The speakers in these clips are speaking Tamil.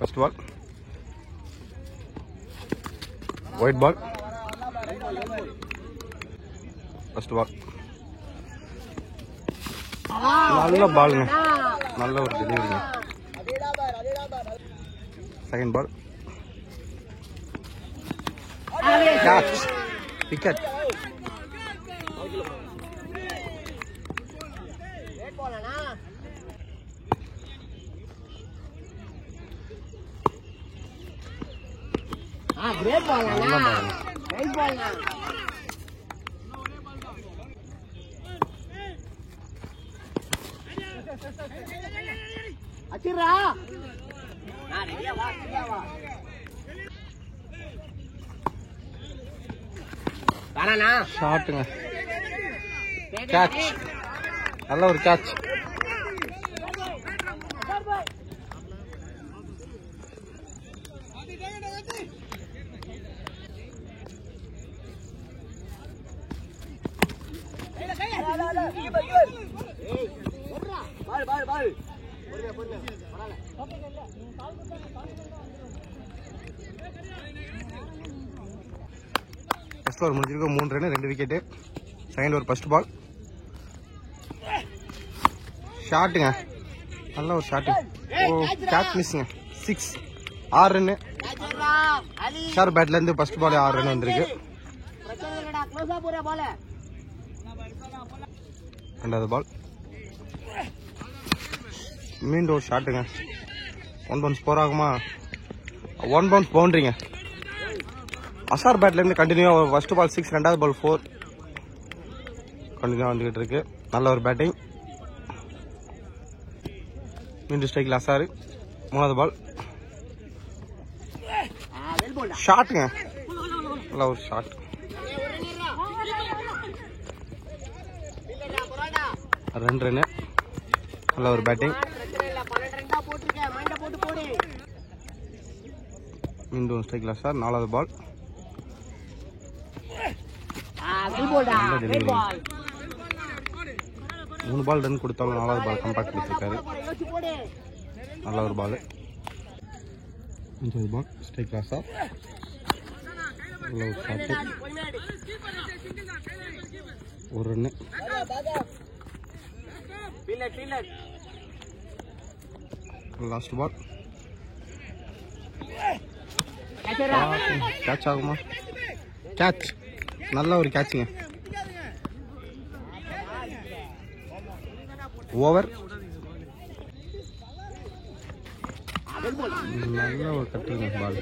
First ball. White ball. First ball. நல்ல பால்ங்க, நல்ல ஒரு டெலிவரிங்க. Second ball. Catch, wicket. ஷாட்டுங்க, கேட்ச், நல்ல ஒரு கேட்ச். ஃபர்ஸ்ட் ஓவர் முடிஞ்சிருக்கோம், 3 run 2 wicket. Second over first ball. ஷாட்டுங்க, நல்ல ஒரு ஷாட்டு. கேட்ச் மிஸ்ஸுங்க. 6, 6 ரன்னு. ஷார் பேட்ல இருந்து ஃபர்ஸ்ட் பால் 6 ரன் வந்திருக்கு. ரெண்டாவது பால். மீண்டும் ஒரு ஷாட்டுங்க. 1 பவுன்ஸ் போர் ஆகுமா? 1 பவுன்ஸ் பவுண்டரிங்க. அசார் பேட்ல இருந்து கண்டினியூவா ஃபர்ஸ்ட் பால் 6, ரெண்டாவது பால் 4 கண்டினியூவா வந்துகிட்டு இருக்கு. நல்ல ஒரு பேட்டிங். மீண்டும் ஸ்ட்ரைக்ல அசார். மூணாவது பால். ஷாட்டுங்க, நல்ல ஒரு ஷாட். ரெண்டு ரன்னு. நல்ல ஒரு பேட்டிங். மீண்டும் ஸ்ட்ரைக்ல அசார். நாலாவது பால். 3 பால் ரன் கொடுத்தாலும் 4வது பால் கம்பேக்ட் கொடுத்துருக்காரு. நல்ல ஒரு பால். 5வது பால். ஸ்ட்ரைக் லாஸா. நல்ல ஒரு shot. 1 run. Last ball. Catch ஆகுமா? கேட்ச், நல்ல ஒரு கேட்சுங்க. ஓவர். நல்ல ஒரு கட்டுங்க பால்.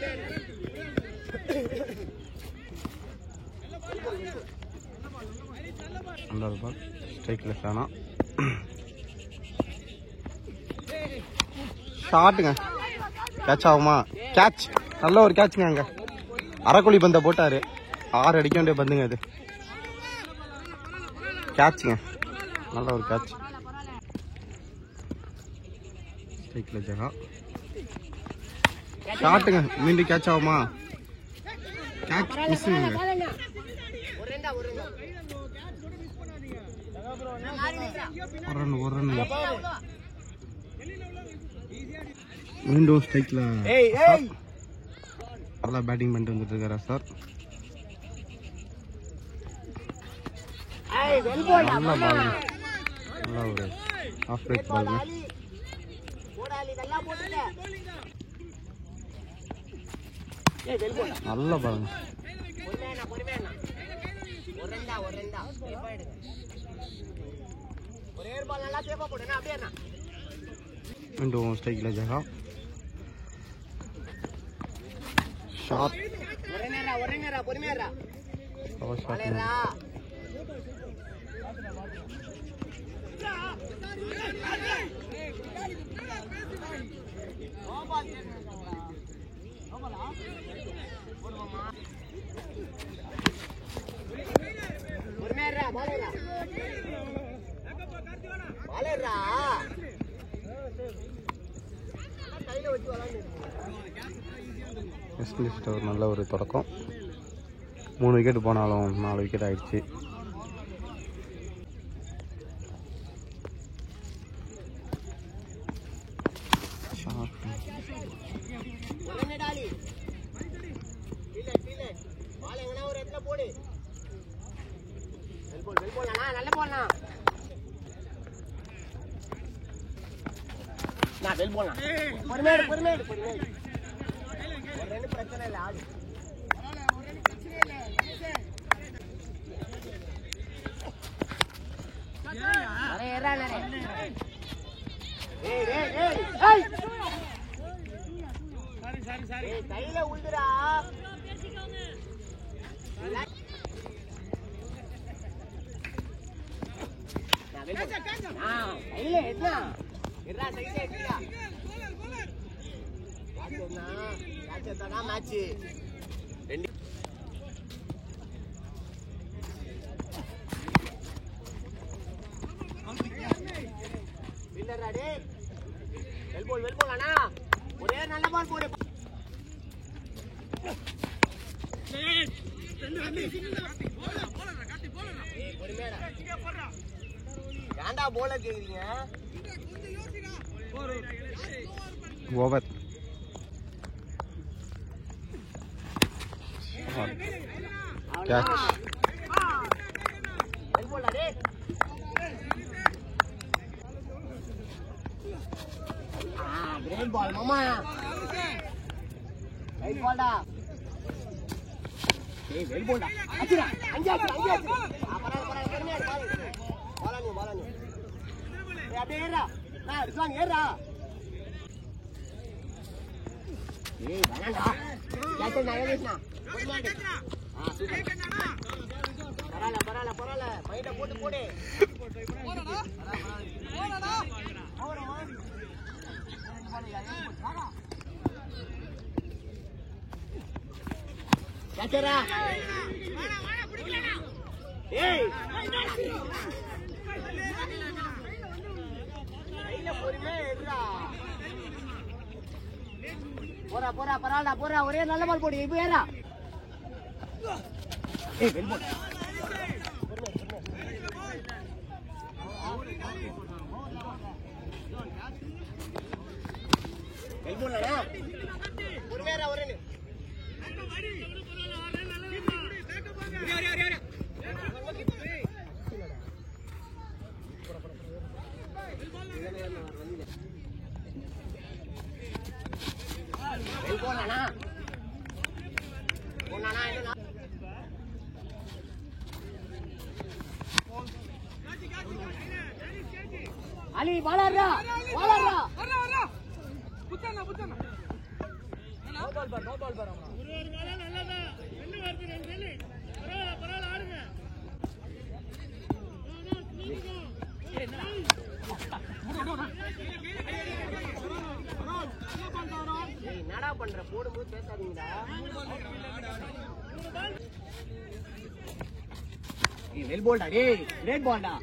நல்ல பால். ஸ்ட்ரைக்ல தானா. ஷாட்டுங்க, கேட்ச் ஆகுமா? கேட்ச், நல்ல ஒரு கேட்சுங்க. அங்க அரைக்குழி பந்த போட்டாரு. 6 அடிக்க வேண்டிய பந்துங்க அது. கேட்சுங்க, நல்ல ஒரு கேட்ச். ஸ்ட்ரைக்ல ஜகா. ஷாட்டுங்க, மீண்டும் கேட்ச் ஆகுமா? கேட்ச் மிஸ்ஸுங்க. ஒரு ரன். மீண்டும் ஸ்ட்ரைக்ல நல்லா பேட்டிங் பண்ணிட்டு வந்துட்டு இருக்காரா சார். நல்ல பால், நல்ல ஒரு ஆஃப் பிரேக் பால். நல்ல பால். மீண்டும் ஸ்ட்ரைக்ல ஜகா. ஷாட். ஒரு நல்ல ஒரு தொடக்கம். 3 விக்கெட் போனாலும் 4 விக்கெட் ஆயிடுச்சு. போலாம். பொறுமையா பொறுமையா பொறுமையா. ஒரு ரெண்டு பிரச்சனை இல்ல ஆடு. அரே ஏறா அரே. ஏய் ஏய் ஏய். ஏய். சாரி. ஏய் கையில உழுதுடா. கையில என்ன? இருடா சைடுல இருடா. ராஜேந்தா மேட்ச். ரெண்டு வில்லடா டேய். வெல்போல் அண்ணா. ஒரே நல்ல பால் போடு. ஏண்டா போல கேக்குறீங்க? ஓவர். கேட்ச். வெல்போல்டா டேய். கிரேட் பால் மாமா. ரைட் பால்டா. ஏய் வெல்போல்டா. அடிடா. அஞ்சு. பரவாயில்லை பொறுமையா பால். பாலானி. ஏய் அப்படியே ஏறா. ரிஸ்வான் ஏறா. ஏய் வேணாம்டா. கேட்ச் நயவேஷ்னா. பொறுமையா. சூப்பர். பரவாயில்ல. மைண்ட போடு. போடா. கேட்சரா. ஏய் கையில பொறுமையா ஏறா. போறா பரவாயில்ல. ஒரே நல்ல பால் போடு. இப்போ ஏறா. ஏய் வெல்போல். வெல்போல்டா. பொறுமையா ஒரே அலி பாலர்ரா. புத்தனா நோ பால் பார் ஒரு மேல நல்லதா. ரெண்டு வருது ரெண்டு செல்லு. பரவாயில்ல ஆடுங்க. என்னடா பண்ற? போடும்போது பேசாதீங்கடா. ஏய் வெல் பால்டா டேய். கிரேட் பால்டா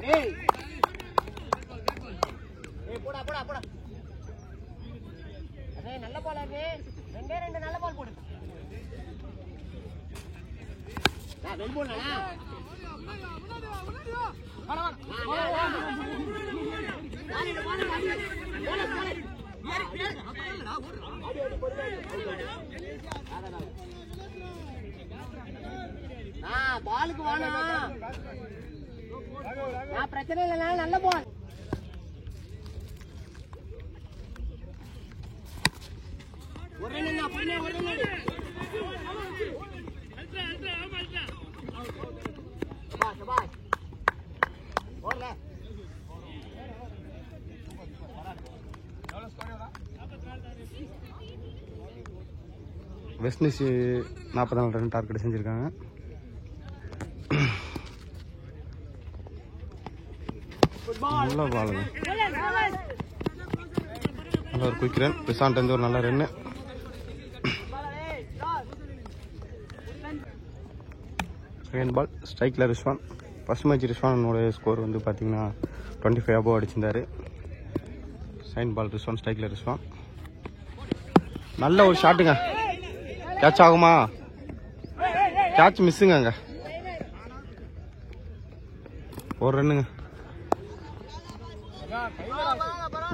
டேய். ஏய் போடா. அடே நல்ல பால் அது. ரெண்டு நல்ல பால் போடு. நான் வெல் பால்டா. பாலுக்கு வானா. நான் பிரச்சனை இல்லைனா நல்ல பால். ஒரு ரன் பண்ணே. சபாஷ். ஓடல. வெஸ்ட் இண்டீஸ் 44 ரன் டார்கெட் செஞ்சுருக்காங்க. நல்ல பால். நல்ல ஒரு குயிக் ரன். ரிசான்ட் வந்து ஒரு நல்ல ரன்னு. செகண்ட் பால் ஸ்ட்ரைக்கில் ரிஸ்வான். ஃபர்ஸ்ட் மேட்ச் ரிஸ்வானோட ஸ்கோர் வந்து பார்த்தீங்கன்னா 25 அபோவ் அடிச்சிருந்தாரு. செகண்ட் பால் ரிஸ்வான் ஸ்ட்ரைக்கில் ரிஸ்வான். நல்ல ஒரு ஷாட்டுங்க. கேட்ச் ஆகுமா? கேட்ச் மிஸ்ஸுங்க. அங்கே ஒரு ரன்னுங்க.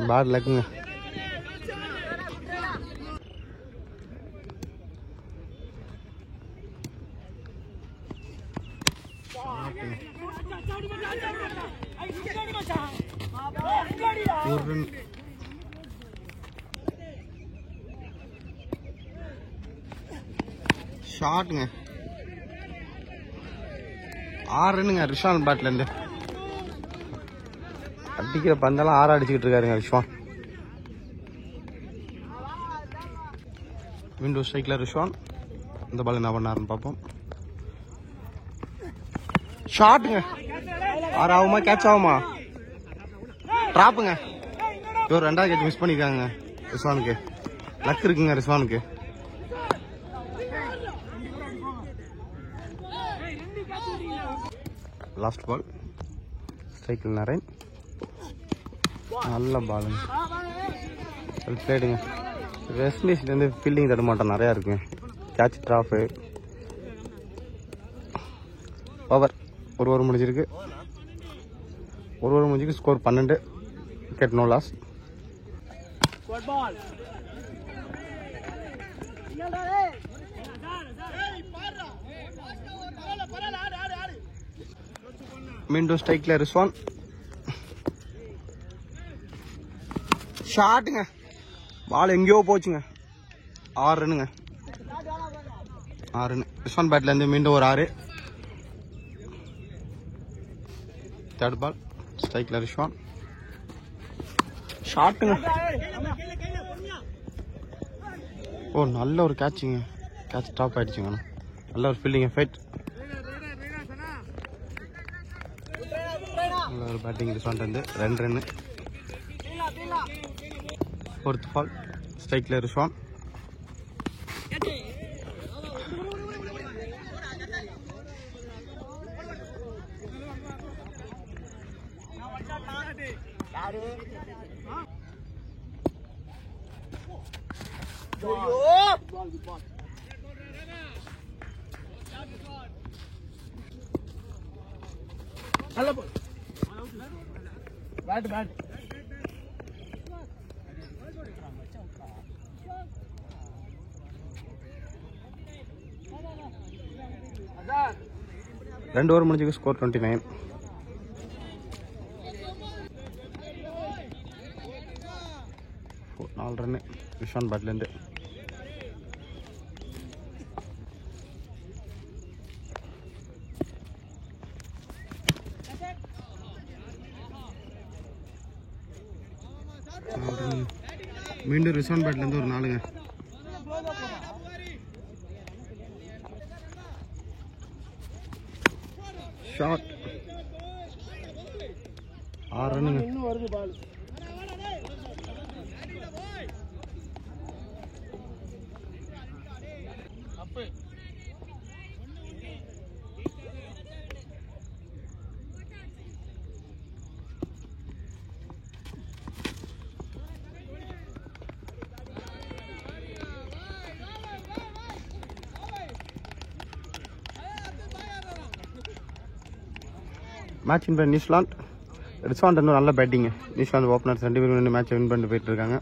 பேட் லக்குங்க. ஒரு ரன். ஷாட்டுங்க 6 ரன்னுங்க ரிஷான் பேட்லேருந்து. அடிக்கிற பந்தெல்லாம் 6 அடிச்சுக்கிட்டு இருக்காருங்க ரிஷ்வான். விண்டோ ஸ்ட்ரைக்கில் ரிஷ்வான். இந்த பால் என்ன பண்ணாருன்னு பார்ப்போம். ஷாட்டுங்க 6 ஆகுமா கேட்ச் ஆகுமா? ட்ராப்புங்க. இவர் 2வது கேட்ச் மிஸ் பண்ணியிருக்காங்க ரிஷ்வானுக்கு. லக் இருக்குங்க ரிஷ்வானுக்கு. லாஸ்ட் பால் ஸ்ட்ரைக்கில் நரேன். நல்ல பாலுங்க. வெல் பிளேடுங்க. வெஸ்ட் இண்டீஸ்லேருந்து ஃபீல்டிங் தடுமாட்டம் நிறையா இருக்குங்க. Catch drop over. ஒரு ஓவர் முடிஞ்சிருக்கு. ஒரு ஓவர் முடிஞ்சிருக்கு. ஸ்கோர் 12. Wicket no loss. மீண்டும் ஸ்ட்ரைக்கில் ரிஸ்வான். ஷாட்டுங்க. பால் எங்கேயோ போச்சுங்க. 6 ரன்னுங்க. 6 ரன் ரிஸ்வான் பேட்லேருந்து. மீண்டும் ஒரு 6. தேர்ட் பால் ஸ்ட்ரைக்கில் ரிஸ்வான். ஷாட்டுங்க. ஓ நல்ல ஒரு கேட்சுங்க. கேட்ச் டாப் ஆயிடுச்சுங்க. நல்ல ஒரு ஃபீல்டிங் ஃபைட். நல்ல ஒரு பேட்டிங் ரிஸ்வான் வந்து 2 ரன்னு. ஃபோர்த் பால் ஸ்ட்ரைக்கில் ரிஸ்வான். பேட் 2 ஓவர் முடிஞ்சுக்கு. ஸ்கோர் 29. நாலு ரன்னு ரிஷான் பேட்லேருந்து. மீண்டும் ரிஷான் பேட்லேருந்து ஒரு 4ங்க. ஷாட் 6 ரன்னுங்க. இன்னும் வருது பால். மேட்ச் வின் பண்ணி நியூசிலாந்து. ரிஸ்வான் இன்னும் நல்ல பேட்டிங். நியூசிலாந்து ஓப்பனர்ஸ் 2 பேரும் மேட்சை வின் பண்ணிட்டு போயிட்டு இருக்காங்க.